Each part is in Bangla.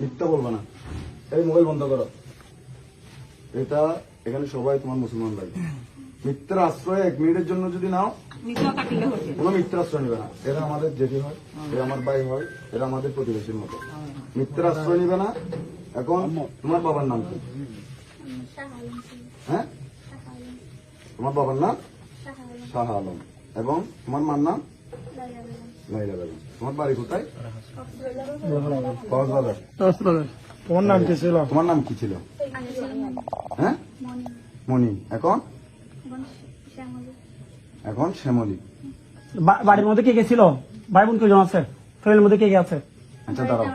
মিথ্যা বলবা না। এই মোবাইল বন্ধ করো। এটা এখানে সবাই তোমার মুসলমান ভাই। মিথ্যার আশ্রয় 1 মিনিটের জন্য যদি নাও, কোনো মিথ্যার আশ্রয় নিবে না। এরা আমাদের জেঠি হয়, এরা আমার ভাই হয়, এরা আমাদের প্রতিবেশীর মতো। মিথ্যার আশ্রয় নিবে না। এখন তোমার বাবার নাম কি? হ্যাঁ, তোমার বাবার নাম শাহ আলম এবং তোমার মার নাম লাইলা বেগম। তোমার বাড়ি কোথায়? কক্সবাজার। তোমার নাম কি ছিল? তোমার নাম কি ছিল? হ্যাঁ, মনি। এখন শ্যামলী। বাড়ির মধ্যে কে কে ছিল? ভাই বোন কয়জন আছে? ফ্যামিলির মধ্যে কে কে আছে? আচ্ছা দাঁড়াও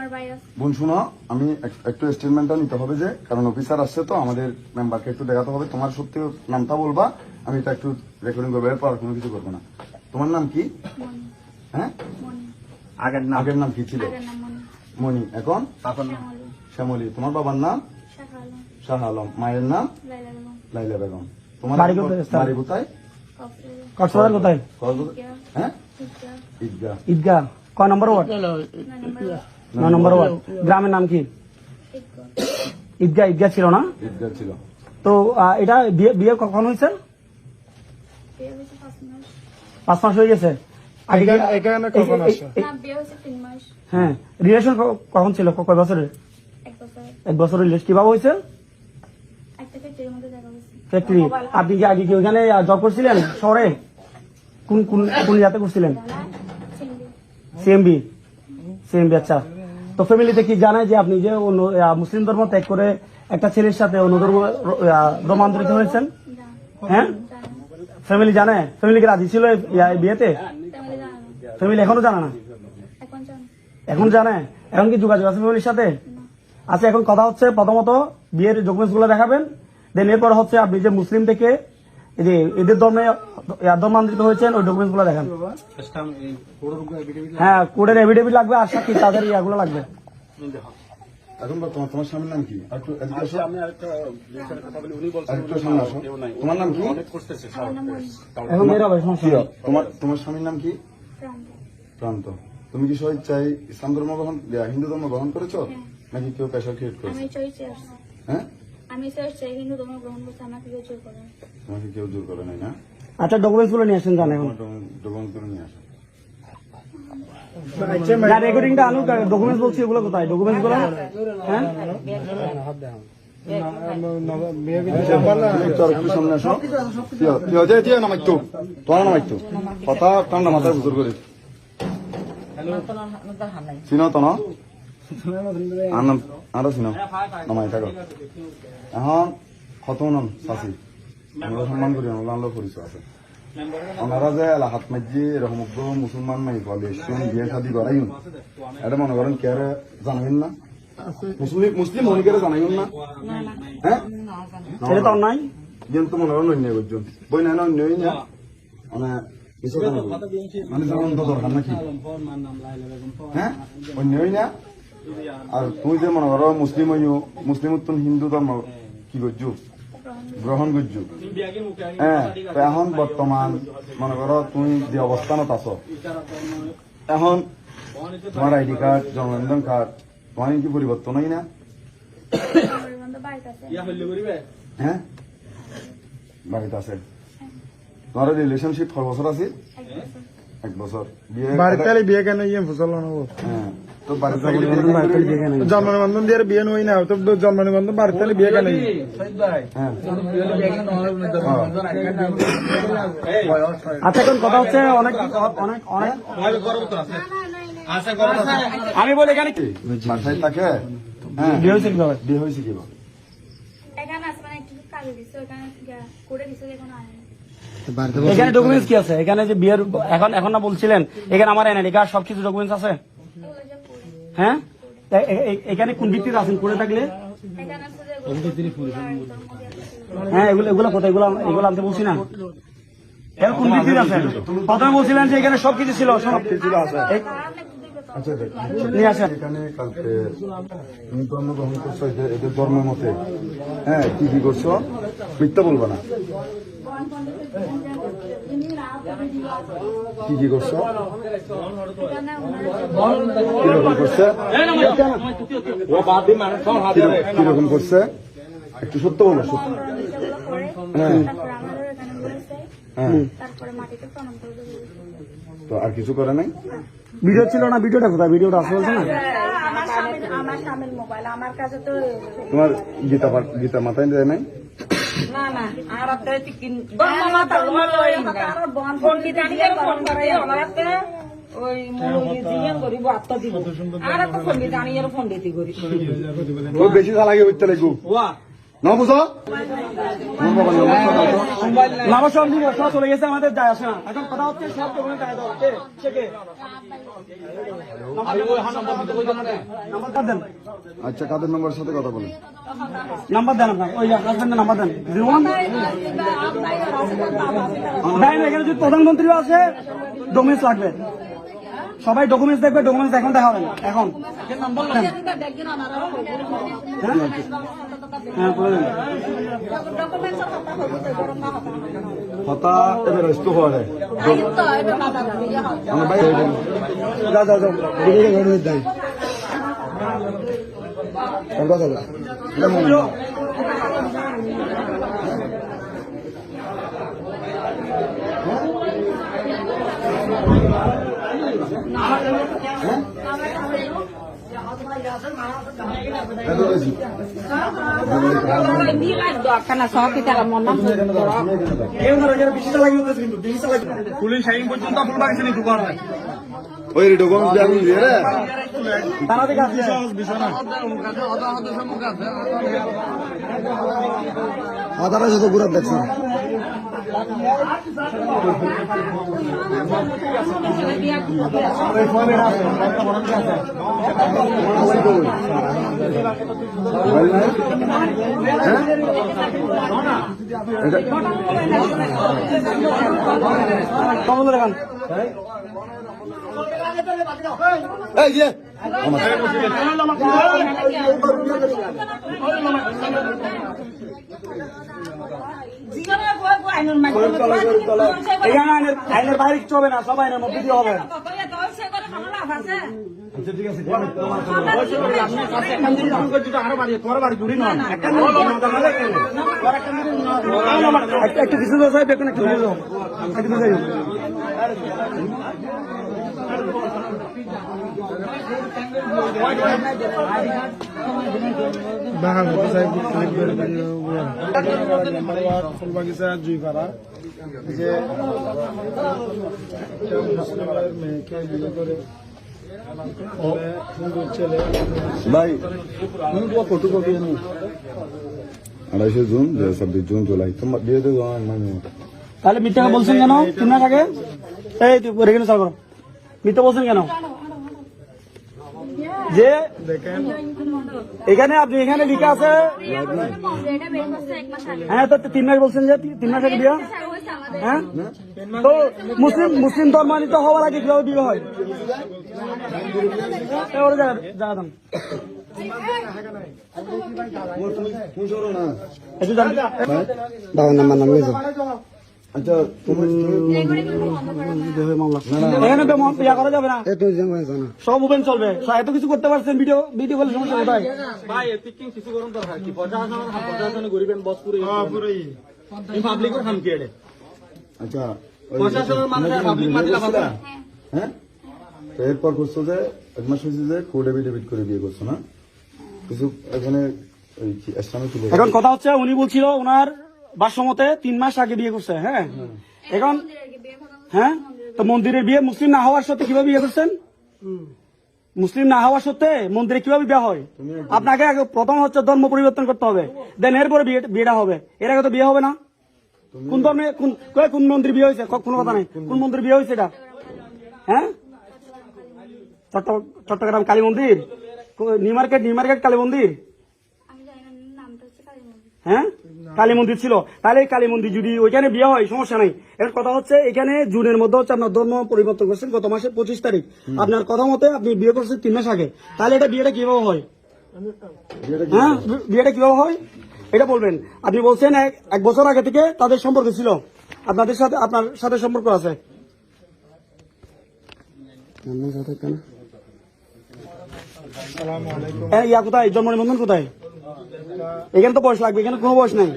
বোন, শুনো, আমি একটু স্টেটমেন্টটা নিতে হবে যে, কারণ অফিসার আসছে তো আমাদের মেম্বারকে একটু দেখাতে হবে। তোমার সত্যি নামটা বলবা, আমি এটা একটু রেকর্ডিং করবো, এরপর আর কোনো কিছু করবো না। তোমার নাম কি? হ্যাঁ, আগের নাম কি ছিল? মনি। এখন শ্যামলী। তোমার বাবার নাম শাহ আলম, মায়ের নাম লাইলা বেগম। তোমার বাড়ি কোথায়? কক্সবাজার কোথায়? হ্যাঁ, ঈদগাহ। ঈদগাহ কয় নম্বর ওয়ার্ড? 9 নম্বর ওয়ার্ড। গ্রামের নাম কি? ঈদগাহ। ঈদগাহ ছিল না? ঈদগাহ ছিল। তো এটা বিয়ে কখন হয়েছে? 5 মাস হয়ে গেছে। হ্যাঁ, রিলেশন কখন ছিল? কয় বছরের? 1 বছরের রিলেশন। কিভাবে হয়েছে? ফ্যাক্টরি। আপনি কি আগে কি ওইখানে জব করছিলেন শহরে? কোন কোন কোন জায়গাতে করছিলেন? সিএমবি। আচ্ছা, তো ফ্যামিলিতে কি জানায় যে আপনি যে মুসলিম ধর্ম ত্যাগ করে একটা ছেলের সাথে অন্য ধর্ম ধর্মান্তরিত হয়েছেন? হ্যাঁ, ফ্যামিলি জানে? ফ্যামিলিকে রাজি ছিল এই বিয়েতে? ফ্যামিলি এখনো জানে না? এখন জানে? এখন কি যোগাযোগ আছে ফ্যামিলির সাথে? আচ্ছা, এখন কথা হচ্ছে প্রথমত বিয়ের ডকুমেন্টস গুলো দেখাবেন, দেন এরপর হচ্ছে আপনি যে মুসলিম থেকে এদের ধর্মে ধর্মান্তরিত হয়েছেন ওই ডকুমেন্টস গুলো দেখান। হ্যাঁ, কোর্টের এভিডেভিট লাগবে আর সাথে তাদের ইয়াগুলো লাগবে। এখন তোমার স্বামীর নাম কি? তোমার নাম কি? এখন বের হবে সমস্যা। তোমার স্বামীর নাম কি? প্রান্ত। তুমি কি স্বেচ্ছায় ইসলাম ধর্ম গ্রহণ, হিন্দু ধর্ম গ্রহণ করেছো নাকি কেউ প্রেশার ক্রিয়েট করেছে? হ্যাঁ, তোমাকে কেউ জোর করে নাই না? আচ্ছা, ডকুমেন্টস গুলো নিয়ে আসেন। জানেন ডকুমেন্ট করে নিয়ে আসো। রেকর্ডিংটা আনুক। ডকুমেন্টস বলছি ওগুলো কোথায়? ডকুমেন্টস গুলো হ্যাঁ সামনে আসো। কি হয়েছে? নামাইতো তোমার নামাইতো কথা ঠান্ডা মাথায় বুঝুর করে চিনো তো না? আরো চিনো নামাই থাকো। এখন কত নাম চাষি আমরা সম্মান করি, আমরা পরিচয় আছে। ওনারা যে এলাহাত মাঝি এরকম মুসলমান মাই বলে বিয়ে শাদি করাইন, এটা মনে করেন কে জানাইন না? মুসলিম মনিকে জানাইন না? হ্যাঁ, এটা তো অন্যায়। কিন্তু মনে করেন অন্য করছেন বই না, অন্যই না, মানে মানে যেমন তো দরকার নাকি? হ্যাঁ, অন্যই না। আর তুই যে মনে করো মুসলিম হইও, মুসলিম উত্তম হিন্দু ধর্ম কি করছো গ্রহণ করছো। হ্যাঁ, এখন বর্তমান মনে করো তুমি যে অবস্থানত আছো, এখন তোমার আইডি কার্ড, জন্মনিবন্ধন কার্ড তোমার কি পরিবর্তন হয় না? হ্যাঁ, বাড়িতে আছে। তোমার রিলেশনশিপ 4 বছর আছে? 1 বছর। বিয়ে কেন? হ্যাঁ, তো বাড়িতে জন্ম নিবন্ধন দিয়ে বিয়ে নই না? তো জন্ম নিবন্ধন বাড়িতে বিয়ে কেন? আচ্ছা, এখন কথা হচ্ছে অনেক অনেক অনেক আমি বলি এখানে কি বাসায় থাকে? হ্যাঁ, বিয়ে হয়েছে কিভাবে? বিয়ে হয়েছে কিভাবে? এখানে ডকুমেন্টস কি আছে? এখানে যে বিয়ের এখন না বলছিলেন এখানে আমার এনআইডি কার্ড সবকিছু ডকুমেন্টস আছে? হ্যাঁ, এখানে কোন ভিত্তিতে আছেন করে থাকলে? হ্যাঁ, এগুলো কোথায়? এগুলো আনতে বলছি না। কোন ভিত্তিতে আছেন? প্রথমে বলছিলেন যে এখানে সবকিছু ছিল, সবকিছু আছে। আচ্ছা, নিয়ে আসেন। এখানে কালকে তুমি ধর্ম গ্রহণ করছো এদের ধর্মের মতে। হ্যাঁ, কি কি করছো? মিথ্যা বলবা না। কি কি করছো? এখানে ওনারা কিরকম করছে? কিরকম করছে? একটু সত্য বলো, সত্য। নিচেগুলো করে হ্যাঁ। তারপর আমাদের এখানে বলেছে, হ্যাঁ, তারপরে মাটিতে প্রণাম করে দেবো। তো আর কিছু করে নাই? ভিডিও ছিল না, ভিডিওটা কোথায়? ভিডিওটা আছে বলছে না? আমার স্বামীর মোবাইল আমার কাছে তো তোমার গীতা মাথায় দেয় নাই? না না আর আপনি কিন গম্মা মাথা লয় আর বন ফোন দিতে দিয়ে ফোন করে আমারতে ওই মনে দিয়ে করিব আত্মা দিব আর তো ফোন দিতে আনি আর ফোন দিতে করি ও বেশি চালাকি হইতে লাগু না বুঝো? লাভ সব দিব, সব চলে গেছে, আমাদের যায় আসে না। এখন কথা হচ্ছে সব ডকুমেন্ট চাই দাও। কে সে কে? নাম্বার দেন, আচ্ছা, কাদের নম্বরের সাথে কথা বলেন? নাম্বার দেন আপনার, ওই হাজবেন্ডের নাম্বার দেন। 01 দেন, এখানে যদি প্রধানমন্ত্রীও আছে ডকুমেন্টস লাগবে, সবাই ডকুমেন্টস দেখবে, ডকুমেন্টস এখন দেখাবেন এখন। হ্যাঁ বলে দেন। হতা এবার রেস্ট করে আমার ভাই যাও যাও যাও দিকে ঘরে দেই কথা বলো খানা সব কি তারা মন না পুলিশ আইন পর্যন্ত আপনার বাকি নিতে পারবে। ওই ডকুমেন্টস দিয়ে আমি দিয়ে রে তারা থেকে আসলে বিষয় না। আদারা যত ঘুরা দেখছেন দেখান এই যে এখানে আইনের বাইরে কিছু হবে না, সব আইনের মধ্যে দিয়ে হবে। ঠিক আছে, একটু কিছু দেখুন, একটু ফুলবাগিচা জুইপাড়া যে মেয়েকে বিয়ে করে সুন্দর ছেলে ভাই 28 জুন 26 জুন জুলাই তোমার বিয়ে তো মানে তাহলে মিথ্যা বলছেন কেন? 3 মাস আগে এই রেগুলার চাল করো, মিথ্যা বলছেন কেন? যে দেখেন এখানে আপনি এখানে লিখা আছে, হ্যাঁ তো 3 মাস বলছেন যে 3 মাস আগে বিয়ে, হ্যাঁ তো মুসলিম ধর্মান্বিত হওয়ার আগে কিভাবে বিয়ে হয়? জায়গা দাম আচ্ছা তুমি এখানে তো ইয়া করা যাবে না, সব ওপেন চলবে, এত কিছু করতে পারছেন ভিডিও বলে সমস্যা কোথায়? ভাই কিছু করুন দরকার কি প্রশাসন গরিবেন বস পুরোই পাবলিক খাম কি এডে আচ্ছা প্রশাসনের মানুষের পাবলিক মাতিলা পাতা হ্যাঁ তো এরপর করছো যে 1 মাস হয়েছে যে কোড এফিডেভিট করে বিয়ে করছো না কিছু এখানে ইসলামে তুলে এখন কথা হচ্ছে উনি বলছিল ওনার বাসমতে 3 মাস আগে বিয়ে করছে, হ্যাঁ এখন হ্যাঁ তো মন্দিরের বিয়ে মুসলিম না হওয়ার সত্ত্বে কিভাবে বিয়ে করছেন? মুসলিম না হওয়ার সত্ত্বে মন্দিরে কিভাবে বিয়ে হয়? আপনাকে আগে প্রথম হচ্ছে ধর্ম পরিবর্তন করতে হবে, দেন এরপরে বিয়েটা হবে, এর আগে তো বিয়ে হবে না। কোন ধর্মে কোন মন্দির বিয়ে হয়েছে? কোনো কথা নেই, কোন মন্দির বিয়ে হয়েছে এটা? হ্যাঁ চট্টগ্রাম কালী মন্দির, নিউ মার্কেট কালী মন্দির, হ্যাঁ কালী মন্দির ছিল। তাহলে কালী মন্দির যদি ওইখানে বিয়ে হয় সমস্যা নাই। এর কথা হচ্ছে এখানে জুনের মধ্যে হচ্ছে আপনার ধর্ম পরিবর্তন করছেন গত মাসের 25 তারিখ, আপনার কথা মতে আপনি বিয়ে করছেন 3 মাস আগে, তাহলে এটা বিয়েটা কিভাবে হয়? হ্যাঁ বিয়েটা কিভাবে হয় এটা বলবেন। আপনি বলছেন 1 বছর আগে থেকে তাদের সম্পর্ক ছিল, আপনার সাথে সম্পর্ক আছে, ইয়া কোথায়, জন্ম নিবন্ধন কোথায়? এখানে তো বয়স লাগবে, এখানে কোনো বয়স নাই,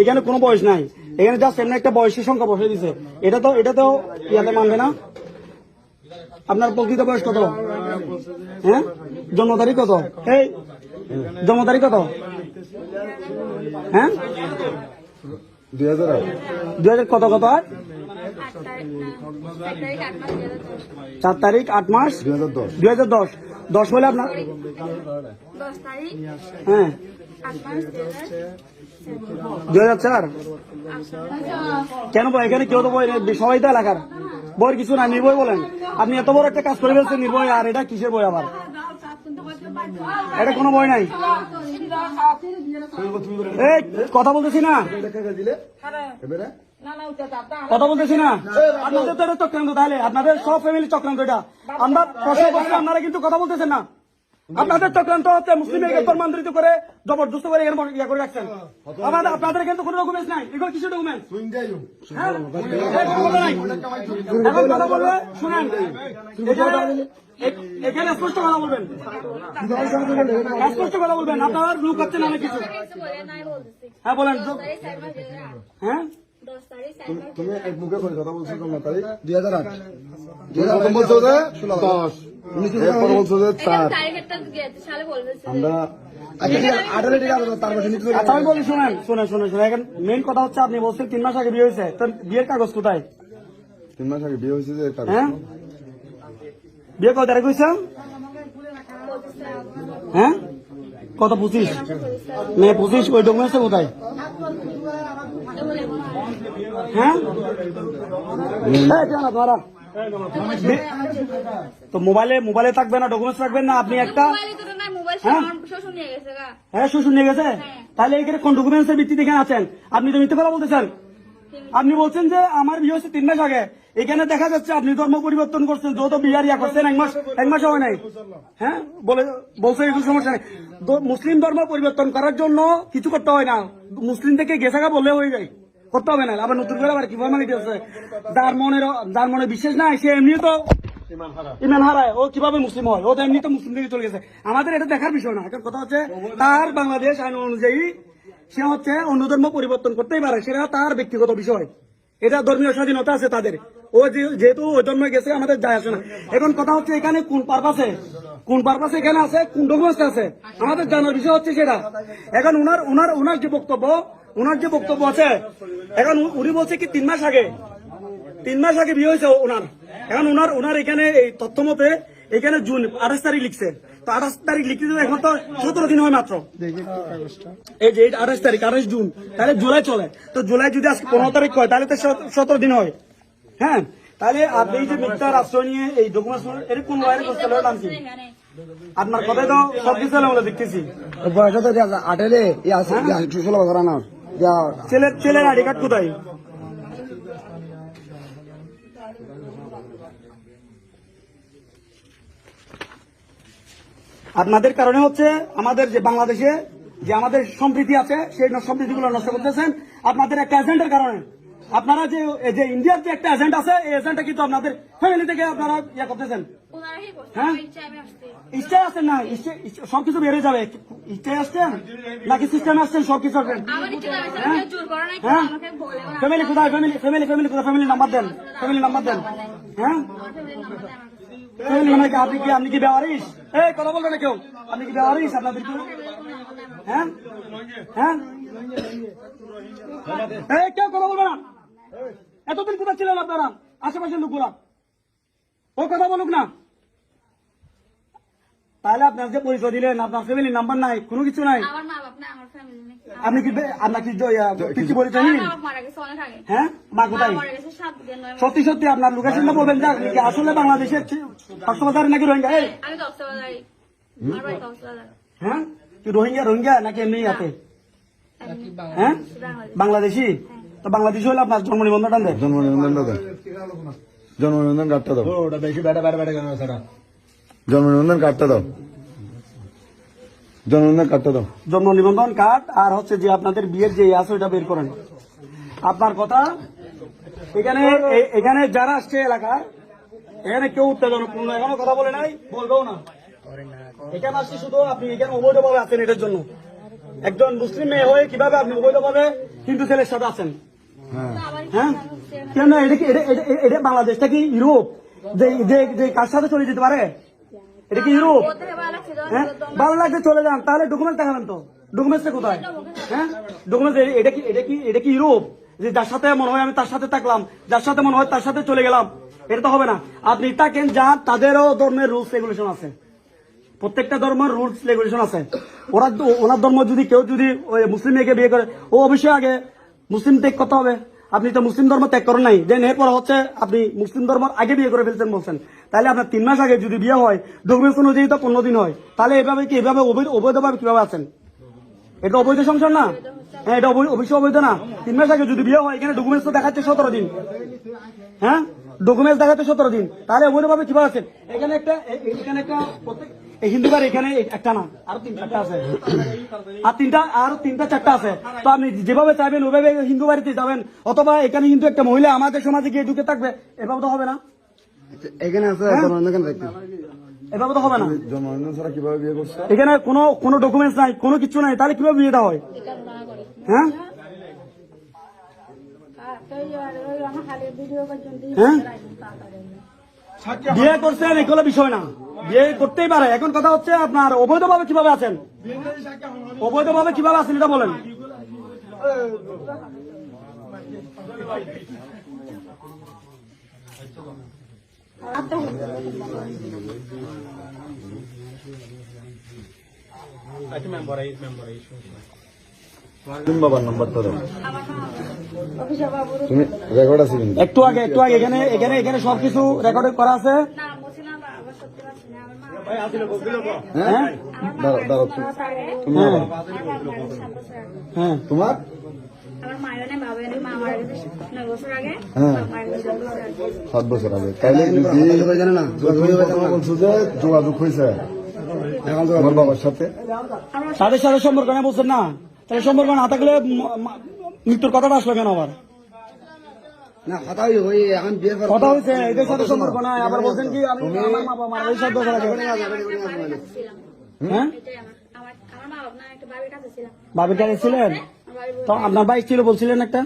এখানে কোনো বয়স নাই, এখানে জাস্ট এমনি একটা বয়সের সংখ্যা বসে দিছে। এটা তো ইয়াতে মানবে না। আপনার প্রকৃত বয়স কত? হ্যাঁ, জন্ম তারিখ কত? এই জন্ম তারিখ কত? হ্যাঁ, 2008 2000 কত কত? 4 তারিখ 8 মাস 2010 2010। 10 বলে আপনার 10 তারিখ হ্যাঁ 8 মাস 2004। কেন বই? এখানে কেউ তো বই নেই, সবাই তো এলাকার। বইয়ের কিছু না, নির্ভয় বলেন। আপনি এত বড় একটা কাজ করে ফেলছেন নির্ভয়, আর এটা কিসের বই আবার? এটা কোনো বই নাই। এই কথা বলতেছি না, কথা বলতেছি না। আপনাদের তো এটা চক্রান্ত, তাহলে আপনাদের সব ফ্যামিলি চক্রান্ত। এটা আমরা প্রশ্ন করছি, আপনারা কিন্তু কথা বলতেছেন না। আপনাদের চক্রান্ত হচ্ছে মুসলিম ধর্মান্তরিত করে জবরদস্ত করে এখানে ইয়া করে রাখছেন। আপনাদের কিন্তু কোনো ডকুমেন্টস নাই, এগুলো কিছু ডকুমেন্টস। এখন কথা বলবে শুনেন, এখানে স্পষ্ট কথা বলবেন, স্পষ্ট কথা বলবেন। আপনার লোক হচ্ছে না কিছু। হ্যাঁ বলেন। হ্যাঁ 10 তারিখ তুমি এক মুখে করে কথা বলছো, কোন তারিখ? 2008 2008 বলছো যে 10 এরপর বলছো যে 4 তারিখটা সালে বলতেছে আমরা আচ্ছা আমি বলি, শুনেন শুনেন শুনেন শুনেন। এখন মেইন কথা হচ্ছে, আপনি বলছেন 3 মাস আগে বিয়ে হয়েছে, তো বিয়ের কাগজ কোথায়? 3 মাস আগে বিয়ে হয়েছে যে কাগজ। হ্যাঁ, বিয়ে কত তারিখ হয়েছে? হ্যাঁ কত? 25 মে 25। ওই ডকুমেন্টস কোথায়? হ্যাঁ আপনারা তো মোবাইলে থাকবে না, ডকুমেন্টস রাখবেন না আপনি একটা। হ্যাঁ শ্বশুর নিয়ে গেছে, তাহলে এখানে কোন ডকুমেন্টসের ভিত্তিতে এখানে আছেন? আপনি তো মিথ্যে কথা বলতেছেন। আপনি বলছেন যে আমার বিয়ে হচ্ছে 3 মাস আগে, এখানে দেখা যাচ্ছে আপনি ধর্ম পরিবর্তন করছেন, যত বিয়ার ইয়া করছেন 1 মাস হয় নাই। হ্যাঁ বলছে এগুলো সমস্যা নেই। মুসলিম ধর্ম পরিবর্তন করার জন্য কিছু করতে হয় না, মুসলিম থেকে গেছাগা বললে হয়ে যায়, করতে হবে না। আবার নতুন করে আবার কি ফর্মালিটি আছে? যার মনে বিশ্বাস নাই সে এমনি তো ইমান হারায়, ও কিভাবে মুসলিম হয়? ও তো এমনি তো মুসলিম থেকে চলে গেছে। আমাদের এটা দেখার বিষয় না। এখন কথা হচ্ছে, তার বাংলাদেশ আইন অনুযায়ী সে হচ্ছে অন্য ধর্ম পরিবর্তন করতেই পারে, সেটা তার ব্যক্তিগত বিষয়, এটা ধর্মীয় স্বাধীনতা আছে তাদের। ও যেহেতু ওই ধর্মে গেছে, আমাদের যায় আসে না। এখন কথা হচ্ছে, এখানে কোন পারপাসে এখানে আছে, কোন ডকুমেন্টস আছে, আমাদের জানার বিষয় হচ্ছে সেটা। এখন ওনার যে বক্তব্য আছে, এখন উনি বলছে কি 3 মাস আগে বিয়ে হয়েছে ওনার। এখন ওনার এখানে এই তথ্য মতে এখানে জুন 28 তারিখ লিখছে, তো 28 তারিখ লিখতে এখন তো 17 দিন হয় মাত্র। এই যে 28 তারিখ, 28 জুন, তাহলে জুলাই চলে, তো জুলাই যদি আজকে 15 তারিখ হয়, তাহলে তো 17 দিন হয়। হ্যাঁ, তাহলে আপনি এই যে মিথ্যার আশ্রয় নিয়ে এই ডকুমেন্টস, এর কোন ওয়ারের করতে হলো নাম কি? আপনার কথাই তো সবকিছু আমরা দেখতেছি। বয়স তো 18 16 বছর না, ছেলের আইডি কার্ড কোথায়? আপনাদের কারণে হচ্ছে আমাদের যে বাংলাদেশে যে আমাদের সম্প্রীতি আছে, সেই সম্প্রীতিগুলো নষ্ট করতেছেন আপনাদের একটা এজেন্টের কারণে। আপনারা যে ইন্ডিয়ার যে একটা এজেন্ট আছে, এই এজেন্টটা কিন্তু আপনাদের ফ্যামিলি থেকে আপনারা ইয়ে করতেছেন। হ্যাঁ, ইচ্ছায় আসছেন না, সবকিছু বেড়ে যাবে। ইচ্ছায় আসছেন নাকি সিস্টেমে আসছেন? সবকিছু আসবেন। হ্যাঁ, ফ্যামিলি কোথায়? ফ্যামিলি কোথায়? ফ্যামিলি নাম্বার দেন, হ্যাঁ আপনি কি বেওয়ারিশ? এই কথা বলবেন না কেউ, আপনি কি বেওয়ারিশ? আপনাদের কি হ্যাঁ এই কেউ কথা বলবে না। এতদিন কোথায় ছিলেন আপনারা? আশেপাশের লোকগুলা ও কথা বলুক না। তাহলে আপনার যে পরিচয় দিলেন, আপনার ফ্যামিলির নাম্বার নাই, কোনো কিছু নাই। আপনি কি আপনার পরিচয় নিন? হ্যাঁ, মা কোথায়? সত্যি আপনার লোকেশনটা বলবেন যে আপনি কি আসলে বাংলাদেশের কক্সবাজার নাকি রোহিঙ্গা? হ্যাঁ, কি রোহিঙ্গা নাকি এমনি আছে? হ্যাঁ, বাংলাদেশি। তো বাংলাদেশি হলে আপনার জন্ম নিবন্ধনটা দেন। জন্মনিবন্ধন কার্ডটা দাও। জন্মনিবন্ধন কার্ডটা দাও। জন্ম নিবন্ধন কার্ড আর হচ্ছে যে আপনাদের বিয়ের যে আছে ওইটা বের করেন। আপনার কথা, এখানে যারা আসছে এলাকায়, এখানে কেউ উত্তেজনাপূর্ণ এখনো কথা বলে নাই, বলবেও না। এখানে আসছি শুধু আপনি এখানে অবৈধভাবে আছেন এটার জন্য। একজন মুসলিম মেয়ে হয়ে কিভাবে আপনি অবৈধভাবে হিন্দু ছেলের সাথে আছেন? হ্যাঁ, কেন? এটা বাংলাদেশটা কি ইউরোপ যে যে যে কার সাথে চলে যেতে পারে? এটা কি ইউরোপ? হ্যাঁ, ভালো লাগছে চলে যান, তাহলে ডকুমেন্ট দেখাবেন তো। ডকুমেন্টসটা কোথায়? হ্যাঁ, ডকুমেন্টস এটা কি ইউরোপ যে যার সাথে মনে হয় আমি তার সাথে থাকলাম, যার সাথে মনে হয় তার সাথে চলে গেলাম? এটা তো হবে না। আপনি থাকেন যান, তাদেরও ধর্মের রুলস রেগুলেশন আছে, প্রত্যেকটা ধর্মের রুলস রেগুলেশন আছে। ওনার ধর্ম যদি কেউ যদি ওই মুসলিম মেয়েকে বিয়ে করে, ও অবশ্যই আগে মুসলিম ত্যাগ করতে হবে। আপনি তো মুসলিম ধর্ম ত্যাগ করেন নাই, যে এরপর হচ্ছে আপনি মুসলিম ধর্ম আগে বিয়ে করে ফেলছেন বলছেন। তাহলে আপনার 3 মাস আগে যদি বিয়ে হয়, ডকুমেন্টস অনুযায়ী তো 15 দিন হয়। তাহলে এভাবে অবৈধভাবে কিভাবে আছেন? এটা অবৈধ সংসার না? হ্যাঁ, এটা অবশ্যই অবৈধ না। 3 মাস আগে যদি বিয়ে হয়, এখানে ডকুমেন্টস তো দেখাচ্ছে 17 দিন। হ্যাঁ, ডকুমেন্টস দেখাচ্ছে 17 দিন, তাহলে অবৈধভাবে কিভাবে আছেন? এখানে একটা হিন্দু বাড়ি, এখানে একটা না, আরো 3-4টা আছে, আরো 3-4টা আছে। তো আপনি যেভাবে চাইবেন ওইভাবে হিন্দু বাড়িতে যাবেন, অথবা এখানে কিন্তু একটা মহিলা আমাদের সমাজে গিয়ে ঢুকে থাকবে, এভাবে তো হবে না। এখানে আছে এভাবে তো হবে না। জন্মদিন ছাড়া কিভাবে বিয়ে করছে? এখানে কোনো ডকুমেন্টস নাই, কোনো কিছু নাই, তাহলে কিভাবে বিয়েটা হয়? হ্যাঁ, হ্যাঁ, বিয়ে করছেন এগুলো বিষয় না, বিয়ে করতেই পারে। এখন কথা হচ্ছে আপনার অবৈধভাবে কিভাবে আছেন? অবৈধভাবে কিভাবে আছেন এটা বলেন। বাবার নাম্বারটা দাও। তুমি রেকর্ড আছে কিন্তু একটু আগে এখানে সবকিছু রেকর্ড করা আছে। হ্যাঁ, দাঁড়াও তুমি হ্যাঁ, তোমার আমার মায়ের নেই, বাবা নেই, মা মারা গেছে 9 বছর আগে। হ্যাঁ। মায়ের গেছে 7 বছর আগে। 7 বছর আগে। তাইলে বলছো যে যোগাযোগ হয়েছে এখন তোমার বাবার সাথে? তাদের সাথে সম্পর্ক না বলছেন না, তাহলে সম্পর্ক না থাকলে মৃত্যুর কথাটা আসলো কেন আবার? কথা হয়েছে, এদের সাথে সম্পর্ক নাই, আবার বলছেন কি আমি আমার মা বাবা মারা গেছে 7 বছর আগে। হ্যাঁ, আমার মা বাবা না, একটা বাড়ির কাছে ছিলাম। বাবির কাছে ছিলেন? তো আপনার বাইক ছিল বলছিলেন একটা?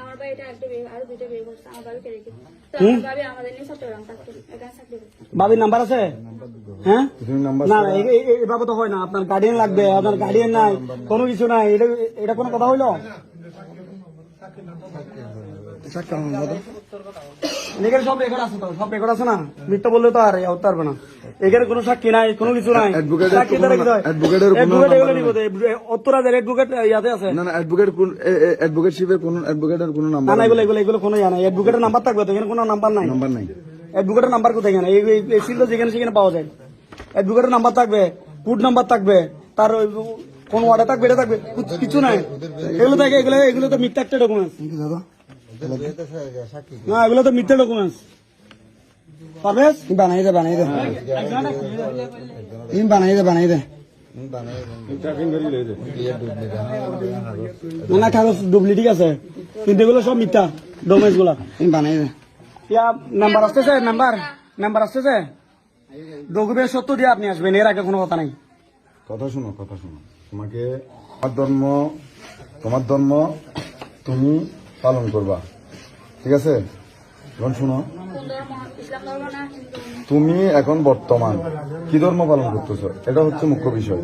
আমার বাড়িটা একটা বিয়ে, আরো 2টা বিয়ে করছে আমার বাড়িকে রেখে। তো আমার বাড়ি আমাদের নিয়ে চট্টগ্রাম থাকতো, এখানে চাকরি করতো। বাবির নাম্বার আছে? হ্যাঁ, তুমি নাম্বার না এভাবে তো হয় না। আপনার গার্ডিয়ান লাগবে, আপনার গার্ডিয়ান নাই, কোনো কিছু নাই, এটা কোনো কথা হইলো? এখানে সব রেকর্ড আছে তো, সব রেকর্ড আছে না, মিথ্যা বললে তো আর উঠতে পারবে না। এখানে কোনো সাক্ষী নাই, কোনো কিছু নাই। সাক্ষী দ্বারা কি হয়? অ্যাডভোকেট এগুলো নিব, উত্তরাদের অ্যাডভোকেট ইয়াতে আছে না না, অ্যাডভোকেটশিপের কোন অ্যাডভোকেটের কোনো নাম্বার না, এগুলো কোনো ইয়া নাই। অ্যাডভোকেটের নাম্বার থাকবে তো, এখানে কোনো নাম্বার নাই। নাম্বার নাই। অ্যাডভোকেটের নাম্বার কোথায়? এখানে এই সিল যেখানে সেখানে পাওয়া যায়। অ্যাডভোকেটের নাম্বার থাকবে, কোড নাম্বার থাকবে, তার কোন ওয়ার্ডে থাকবে, এটা থাকবে, কিছু নাই। এগুলো থাকে, এগুলো তো মিথ্যা একটা ডকুমেন্টস না, এগুলো তো মিথ্যা ডকুমেন্টস। পারভেজ বানাই দে না, কাগজ ডুবলি ঠিক আছে, কিন্তু এগুলো সব মিথ্যা ডকুমেন্টস গুলা বানাই দে। নাম্বার আসতেছে, নাম্বার আসতেছে, ডকুমেন্ট সত্য দিয়ে আপনি আসবেন, এর আগে কোনো কথা নাই। কথা শোনো। তোমাকে তোমার ধর্ম তুমি পালন করবা, ঠিক আছে? এখন শুনো, ইসলাম ধর্ম না, হিন্দু ধর্ম। তুমি এখন বর্তমান কি ধর্ম পালন করতেছো, এটা হচ্ছে মুখ্য বিষয়।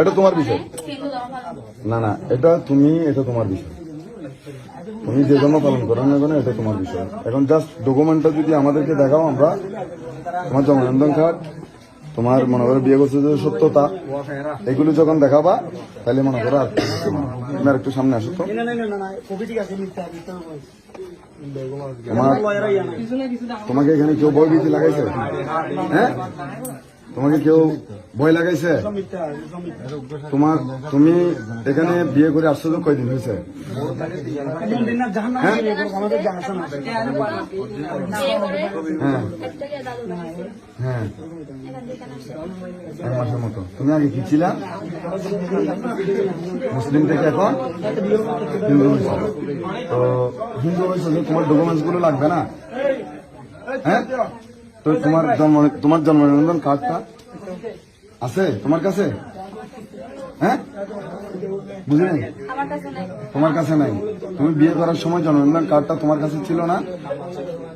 এটা তোমার বিষয় হিন্দু ধর্ম পালন। না, এটা তোমার বিষয়। তুমি যে ধর্ম পালন করো না কেন, এটা তোমার বিষয়। এখন জাস্ট ডকুমেন্টটা যদি আমাদেরকে দেখাও, আমরা তোমার জন্মনিবন্ধন কার্ড, তোমার মনে করো বিয়ে করছে যে সত্যতা, এগুলো যখন দেখাবা, তাহলে মনে করো। আর তুমি আর একটু সামনে আসো তো। তোমাকে এখানে কেউ ভয় ভীতি লাগাইছে? হ্যাঁ, তোমাকে কেউ ভয় লাগাইছে? তুমি এখানে বিয়ে করে আসছো তো কয়দিন হয়েছে? হ্যাঁ, 1 মাসের মতো। তুমি আগে কি ছিলা? মুসলিম থেকে এখন হিন্দু হয়েছে। তো হিন্দু হয়েছে, তোমার ডকুমেন্টস গুলো লাগবে না? হ্যাঁ, তো তোমার জন্ম নিবন্ধন কার্ডটা আছে তোমার কাছে? হ্যাঁ, বুঝলি নাই? আমার কাছে নাই। তোমার কাছে নাই? তুমি বিয়ে করার সময় জন্ম নিবন্ধন কার্ডটা তোমার কাছে ছিল না?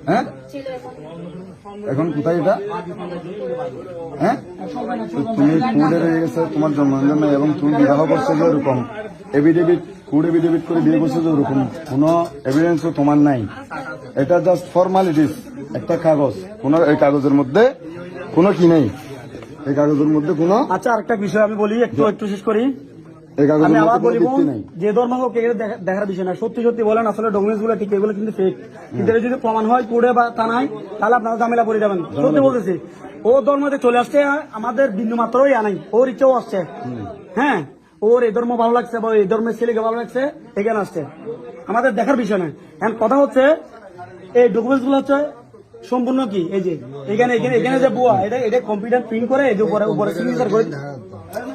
হ্যাঁ, ছিল এখন। এখন কোথায় এটা? হ্যাঁ, তো তুমি কুড়ে রয়ে গেছে তোমার জন্ম নিবন্ধন নাই, এবং তুমি বিবাহ করছো যে ওরকম এভিডেভিট কুড়ে এভিডেভিট করে বিয়ে করছো যে ওরকম কোনো এভিডেন্সও তোমার নাই। এটা জাস্ট ফর্মালিটিস, একটা কাগজ। কোনো এই কাগজের মধ্যে কোনো কি নেই, এই কাগজের মধ্যে কোনো আচ্ছা, আরেকটা বিষয় আমি বলি, একটু শেষ করি। এই কাগজের আমি আবার মধ্যে কোনো বলি বোন, ভিত্তি নাই। যে ধর্ম হোক এগুলো দেখার বিষয় না। সত্যি সত্যি বলেন আসলে ডকুমেন্টস গুলো ঠিক, এগুলো কিন্তু ফেক। কিন্তু এটা যদি প্রমাণ হয় কোর্টে বা থানায়, তাহলে আপনারা ঝামেলা পড়ে যাবেন। সত্যি বলতেছি, ও ধর্মতে চলে আসছে, আমাদের বিন্দু মাত্রই আনাই, ওর ইচ্ছেও আসছে। হ্যাঁ, ওর এই ধর্ম ভালো লাগছে বা এই ধর্মের ছেলেকে ভালো লাগছে, এখানে আসছে, আমাদের দেখার বিষয় না। এখন কথা হচ্ছে এই ডকুমেন্টস গুলো হচ্ছে সম্পূর্ণ কি, এই যে এখানে এখানে এখানে যে বুয়া, এটা কম্পিউটার প্রিন্ট করে এই যে উপরে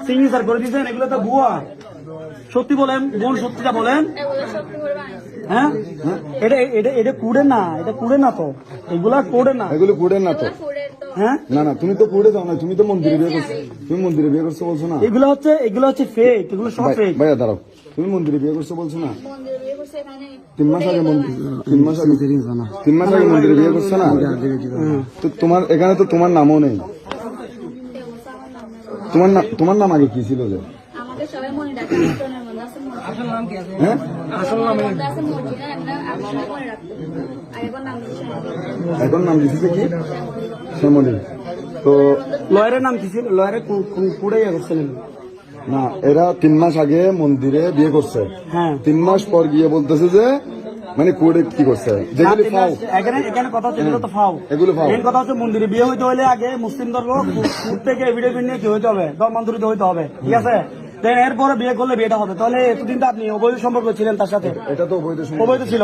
সিগনেচার করে দিচ্ছেন, এগুলো তো বুয়া। সত্যি বলেন বোন, সত্যিটা বলেন। এগুলো সত্যি করে বানাইছে। হ্যাঁ, এটা কুড়ে না, এটা কুড়ে না তো, এগুলা কুড়ে না। এগুলো কুড়ে না তো। ফুডের তো হ্যাঁ, না না, তুমি তো কুড়ে যাও না, তুমি তো মন্দিরে বিয়ে করছো। তুমি মন্দিরে বিয়ে করছো বলছো না? এগুলো হচ্ছে ফেক, এগুলো সব ফেক। ভাইয়া দাঁড়াও, তুমি মন্দিরে বিয়ে করছো বলছো না? মন্দিরে বিয়ে করছে এখানে। 3 মাস আগে তিন মাস আগে মন্দিরে বিয়ে করছো না? তো তোমার এখানে তো তোমার নামও নেই। তোমার নাম আগে কি ছিল? যে আমাকে সবাই মনে রাখে, টনের মধ্যে আছে মর্জিনা। হ্যাঁ, মধ্যে আছে মর্জিনা, এমনি আমি সবাই মনে রাখতো। আর এখন নাম দিচ্ছে এখন নাম দিতেছে কি? শ্যামলী। তো লয়ারের নাম কি ছিল? লয়ারে কুড়ে করছিলেন না, এরা 3 মাস আগে মন্দিরে বিয়ে করছে। হ্যাঁ, 3 মাস পর গিয়ে বলতেছে যে মানে কোর্টে কি করছে, যেগুলি ফাও। এখানে কথা হচ্ছে এগুলো তো ফাও। এগুলো ফাও। মেন কথা হচ্ছে মন্দিরে বিয়ে হইতে হলে আগে মুসলিম ধর্ম কোর্ট থেকে এভিডেভিট নিয়ে কি হইতে হবে, ধর্মান্তরিত হইতে হবে, ঠিক আছে? দেন এরপরে বিয়ে করলে বিয়েটা হবে। তাহলে এতদিন তো আপনি অবৈধ সম্পর্ক ছিলেন তার সাথে, এটা তো অবৈধ সম্পর্ক। অবৈধ ছিল।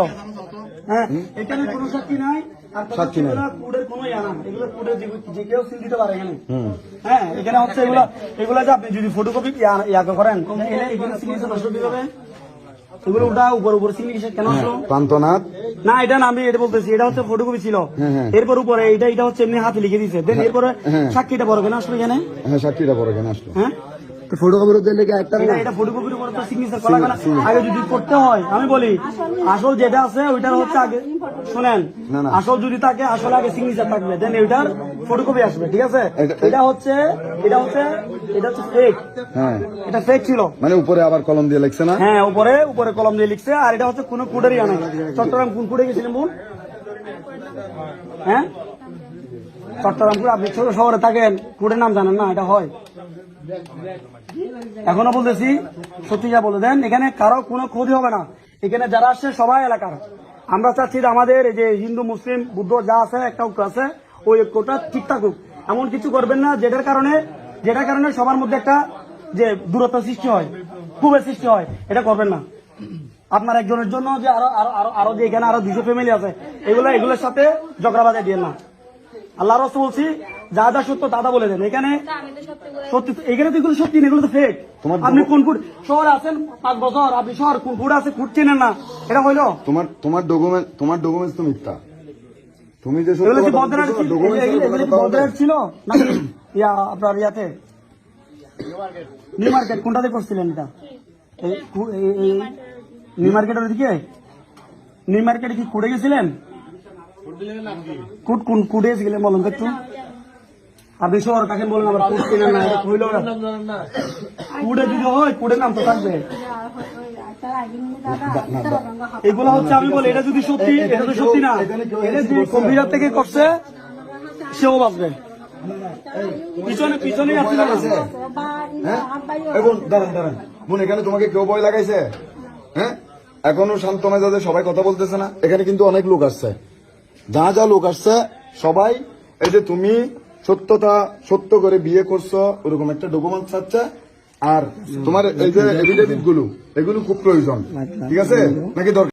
হ্যাঁ, এখানে কোনো সাক্ষী নাই, আর সাক্ষী নাই। কোর্টের কোনো ইয়া না, এগুলো কোর্টে যে কেউ সিল দিতে পারে এখানে। হ্যাঁ, এখানে হচ্ছে এগুলা যে আপনি যদি ফটোকপি ইয়া করেন, এখানে সিগনেচার নষ্ট কি হবে? এগুলো ওটা উপরে সিগনেচার কেন আসলো? প্রান্তনাথ না, এটা না, আমি এটা বলতেছি, এটা হচ্ছে ফটোকপি ছিল। এরপর উপরে এটা হচ্ছে এমনি হাতে লিখে দিয়েছে। দেন এরপরে সাক্ষীটা বড় কেন আসলো এখানে? হ্যাঁ, সাক্ষীরা পরে কেন আসলো? হ্যাঁ, ফটোকপির দিলে একটা এটা ফটোকপির উপরে তো সিগনেচার করা কেন? আগে যদি করতে হয়, আমি বলি আসল যেটা আছে ওইটার হচ্ছে আগে শুনেন, আসল যদি থাকে আসলে আগে সিগনেচার থাকবে, দেন ওইটার ফটোকপি আসবে, ঠিক আছে? এটা হচ্ছে ফেক। হ্যাঁ, এটা ফেক ছিল। মানে উপরে আবার কলম দিয়ে লিখছে না? হ্যাঁ, উপরে কলম দিয়ে লিখছে। আর এটা হচ্ছে কোনো কুড়েরই আনে। চট্টগ্রাম কোন কুড়ে গেছিলেন বোন? হ্যাঁ, চট্টগ্রামপুর, আপনি ছোট শহরে থাকেন, কুড়ের নাম জানেন না? এটা হয়। এখনো বলতেছি, সত্যি যা বলে দেন, এখানে কারো কোনো ক্ষতি হবে না। এখানে যারা আসছে সবাই এলাকার। আমরা চাচ্ছি যে আমাদের এই যে হিন্দু মুসলিম বুদ্ধ যা আছে, একটা ঐক্য আছে, ওই ঐক্যটা ঠিক থাকুক। এমন কিছু করবেন না যেটার কারণে সবার মধ্যে একটা যে দূরত্ব সৃষ্টি হয়, খুবের সৃষ্টি হয়, এটা করবেন না। আপনার একজনের জন্য যে আরো যে এখানে আরো 200 ফ্যামিলি আছে, এগুলোর সাথে ঝগড়া বাজায় দিয়ে না। আল্লাহর রাস্তা বলছি, যা যা সত্য দাদা বলে দেন। এখানে আমি তো সত্যি করে সত্যি, এখানে তো এগুলো সত্যি না, এগুলো তো ফেক। আপনি কোন ফুট শহরে আছেন 5 বছর, আপনি শহর কোন ফুট আছে ফুট চেনেন না, এটা হইলো? তোমার ডকুমেন্টস তো মিথ্যা। তুমি যে এগুলো কি বদরাট ছিল নাকি আপনার ইয়াতে নিউ মার্কেট কোনটাতে করছিলেন? এটা নিউ মার্কেটের দিকে, নিউ মার্কেটে কি কুড়ে গেছিলেন? কুড়ে গেছিলেন বলুন তো একটু। আপনি শহর কাকে বলেন আবার কুট চেনেন না, এটা হইল না। কুড়ে যদি হয় কুড়ে নাম তো থাকবে। এগুলো হচ্ছে আমি বলি, এটা যদি সত্যি, এটা তো সত্যি না। এটা যে কম্পিউটার থেকে করছে সেও বাঁচবে। পিছনে আসছিল না। দাঁড়ান বোন, এখানে তোমাকে কেউ ভয় লাগাইছে? হ্যাঁ, এখনো শান্ত মেজাজে সবাই কথা বলতেছে না? এখানে কিন্তু অনেক লোক আসছে, যা লোক আসছে সবাই এই যে তুমি সত্য করে বিয়ে করছো ওরকম একটা ডকুমেন্ট চাচ্ছে। আর তোমার এই যে এভিডেভিট গুলো, এগুলো খুব প্রয়োজন, ঠিক আছে নাকি? দরকার